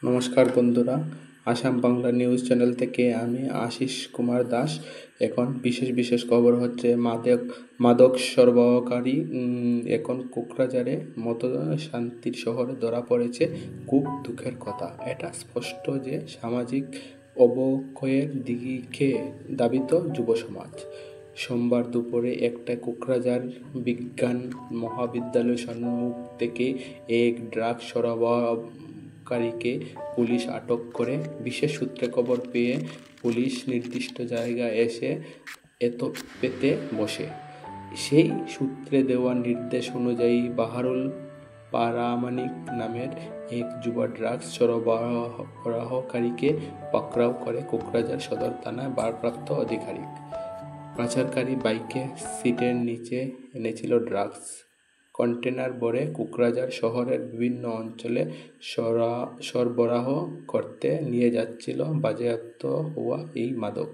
নমস্কার বন্ধুরা, Assam Bangla news channel থেকে আমি আশিস কুমার দাস। এখন বিশেষ খবর হচ্ছে মাদক সরবরাহকারী এখন কোকরাঝারে মতো শান্তির শহরে ধরা পড়েছে। খুব দুঃখের কথা। এটা স্পষ্ট যে সামাজিক অবক্ষয়ের দিকে ধাবিত যুব সমাজ। সোমবার দুপুরে একটায় কোকরাঝার বিজ্ঞান মহাবিদ্যালয় সম্মুখ থেকে এক ড্রাগস সরবরাহকারীকে পুলিশ আটক করে। বিশেষ সূত্রে খবর পেয়ে পুলিশ নির্দিষ্ট জায়গায় এসে পেতে বসে। সেই সূত্রে দেওয়া নির্দেশ অনুযায়ী বাহারুল পারামানিক নামের এক যুব ড্রাগস সরবরাহকারীকে পাকড়াও করে কোকরাঝার সদর থানার ভারপ্রাপ্ত আধিকারিক। পাচারকারী বাইকে সিটের নিচে এনেছিল ড্রাগস কন্টেনার ভরে কোকরাঝার শহরের বিভিন্ন অঞ্চলে সরবরাহ করতে নিয়ে যাচ্ছিল বাজেয়াপ্ত হওয়া এই মাদক।